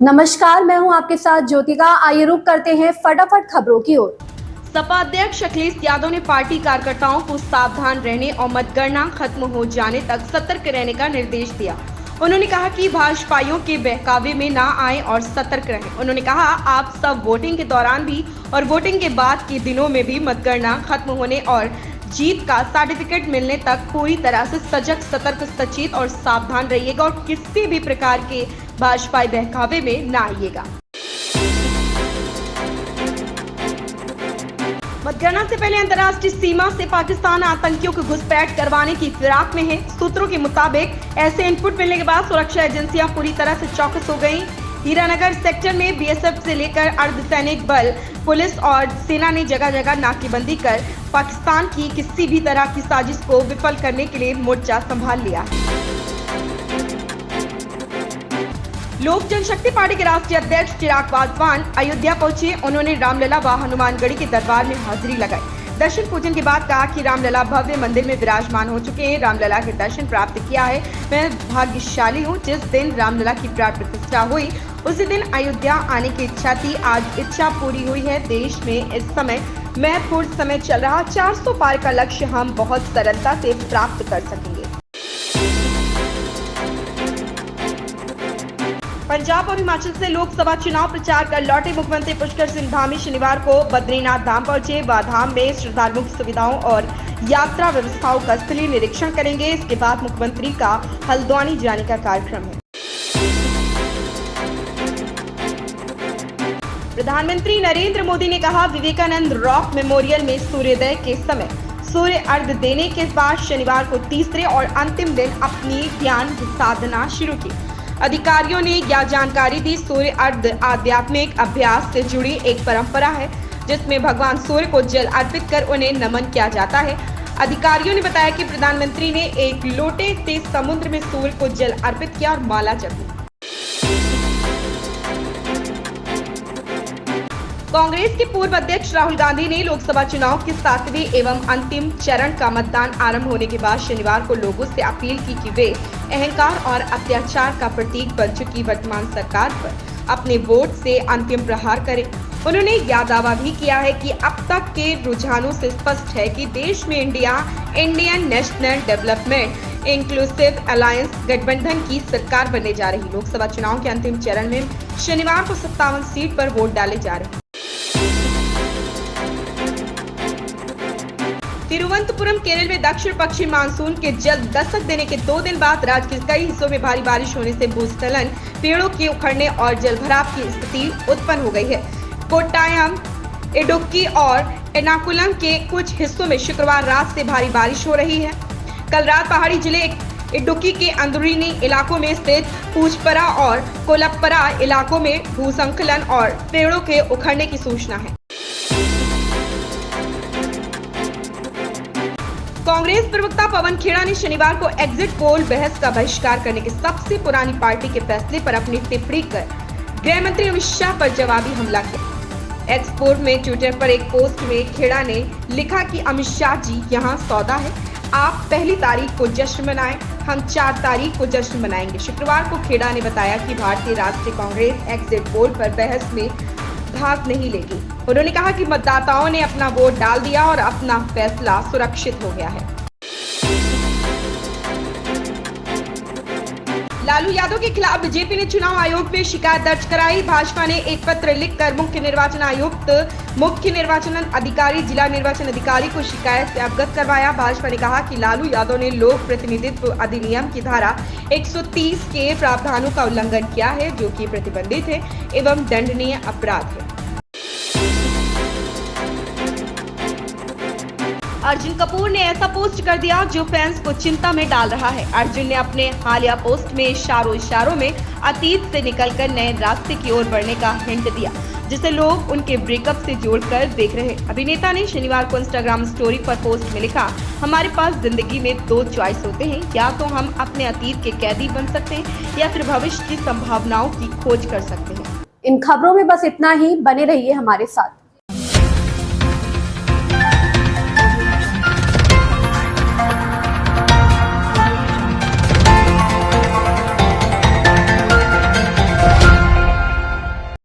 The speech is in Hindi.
नमस्कार, मैं हूं आपके साथ ज्योतिका। आइए रुक करते हैं फटाफट खबरों की ओर। सपा अध्यक्ष अखिलेश यादव ने पार्टी कार्यकर्ताओं को सावधान रहने और मतगणना खत्म हो जाने तक सतर्क रहने का निर्देश दिया। उन्होंने कहा कि भाजपाइयों के बहकावे में ना आए और सतर्क रहें। उन्होंने कहा, आप सब वोटिंग के दौरान भी और वोटिंग के बाद के दिनों में भी मतगणना खत्म होने और जीत का सर्टिफिकेट मिलने तक पूरी तरह से सजग, सतर्क, सचेत और सावधान रहिएगा और किसी भी प्रकार के भाजपाई बहकावे में ना आइएगा। मतगणना से पहले अंतर्राष्ट्रीय सीमा से पाकिस्तान आतंकियों को घुसपैठ करवाने की फिराक में है। सूत्रों के मुताबिक ऐसे इनपुट मिलने के बाद सुरक्षा एजेंसियां पूरी तरह से चौकस हो गईं। हीरानगर सेक्टर में बीएसएफ से लेकर अर्धसैनिक बल, पुलिस और सेना ने जगह जगह नाकेबंदी कर पाकिस्तान की किसी भी तरह की साजिश को विफल करने के लिए मोर्चा संभाल लिया है। लोक जनशक्ति पार्टी के राष्ट्रीय अध्यक्ष चिराग पासवान अयोध्या पहुंचे। उन्होंने रामलला व हनुमानगढ़ी के दरबार में हाजिरी लगाई। दर्शन पूजन के बाद कहा कि रामलला भव्य मंदिर में विराजमान हो चुके हैं। रामलला के दर्शन प्राप्त किया है। मैं भाग्यशाली हूं। जिस दिन रामलला की प्राण प्रतिष्ठा हुई उसी दिन अयोध्या आने की इच्छा थी। आज इच्छा पूरी हुई है। देश में इस समय महत्वपूर्ण समय चल रहा। 400 पार का लक्ष्य हम बहुत सरलता से प्राप्त कर सकेंगे। पंजाब और हिमाचल से लोकसभा चुनाव प्रचार कर लौटे मुख्यमंत्री पुष्कर सिंह धामी शनिवार को बद्रीनाथ धाम पहुंचे। वह धाम में श्रद्धालुओं की सुविधाओं और यात्रा व्यवस्थाओं का स्थलीय निरीक्षण करेंगे। इसके बाद मुख्यमंत्री का हल्द्वानी जाने का कार्यक्रम है। प्रधानमंत्री नरेंद्र मोदी ने कहा, विवेकानंद रॉक मेमोरियल में सूर्योदय के समय सूर्य अर्घ देने के बाद शनिवार को तीसरे और अंतिम दिन अपनी ध्यान साधना शुरू की। अधिकारियों ने यह जानकारी दी। सूर्य अर्घ आध्यात्मिक अभ्यास से जुड़ी एक परंपरा है जिसमें भगवान सूर्य को जल अर्पित कर उन्हें नमन किया जाता है। अधिकारियों ने बताया कि प्रधानमंत्री ने एक लोटे से समुद्र में सूर्य को जल अर्पित किया और माला जपी। कांग्रेस के पूर्व अध्यक्ष राहुल गांधी ने लोकसभा चुनाव के 7वें एवं अंतिम चरण का मतदान आरंभ होने के बाद शनिवार को लोगों से अपील की कि वे अहंकार और अत्याचार का प्रतीक बन चुकी वर्तमान सरकार पर अपने वोट से अंतिम प्रहार करें। उन्होंने यह दावा भी किया है कि अब तक के रुझानों से स्पष्ट है कि देश में Indian national development inclusive alliance गठबंधन की सरकार बनने जा रही। लोकसभा चुनाव के अंतिम चरण में शनिवार को 57 सीट पर वोट डाले जा रहे हैं। तिरुवनंतपुरम केरल में दक्षिण पश्चिम मानसून के जल्द दस्तक देने के 2 दिन बाद राज्य के कई हिस्सों में भारी बारिश होने से भूस्खलन, पेड़ों के उखड़ने और जलभराव की स्थिति उत्पन्न हो गई है। कोट्टायम, इडुक्की और एर्नाकुलम के कुछ हिस्सों में शुक्रवार रात से भारी बारिश हो रही है। कल रात पहाड़ी जिले इडुक्की के अंदरूनी इलाकों में स्थित पूजपरा और कोलप्परा इलाकों में भूस्खलन और पेड़ों के उखड़ने की सूचना है। कांग्रेस प्रवक्ता पवन खेड़ा ने शनिवार को एग्जिट पोल बहस का बहिष्कार करने के सबसे पुरानी पार्टी के फैसले पर अपनी टिप्पणी कर गृह मंत्री अमित शाह पर जवाबी हमला किया। एक्सपोर्ट में ट्विटर पर एक पोस्ट में खेड़ा ने लिखा कि अमित शाह जी यहाँ सौदा है। आप 1 तारीख को जश्न मनाएं, हम 4 तारीख को जश्न मनाएंगे। शुक्रवार को खेड़ा ने बताया कि भारतीय राष्ट्रीय कांग्रेस एग्जिट पोल पर बहस में भाग नहीं लेगी। उन्होंने कहा कि मतदाताओं ने अपना वोट डाल दिया और अपना फैसला सुरक्षित हो गया है। लालू यादव के खिलाफ बीजेपी ने चुनाव आयोग में शिकायत दर्ज कराई। भाजपा ने एक पत्र लिखकर मुख्य निर्वाचन आयुक्त, मुख्य निर्वाचन अधिकारी, जिला निर्वाचन अधिकारी को शिकायत से अवगत करवाया। भाजपा ने कहा कि लालू यादव ने लोक प्रतिनिधित्व अधिनियम की धारा 130 के प्रावधानों का उल्लंघन किया है, जो कि प्रतिबंधित है एवं दंडनीय अपराध है। अर्जुन कपूर ने ऐसा पोस्ट कर दिया जो फैंस को चिंता में डाल रहा है। अर्जुन ने अपने हालिया पोस्ट में इशारों में अतीत से निकलकर नए रास्ते की ओर बढ़ने का हिंट दिया, जिसे लोग उनके ब्रेकअप से जोड़कर देख रहे हैं। अभिनेता ने शनिवार को इंस्टाग्राम स्टोरी पर पोस्ट में लिखा, हमारे पास जिंदगी में 2 चॉइस होते हैं, या तो हम अपने अतीत के कैदी बन सकते हैं या फिर भविष्य की संभावनाओं की खोज कर सकते हैं। इन खबरों में बस इतना ही। बने रहिए हमारे साथ।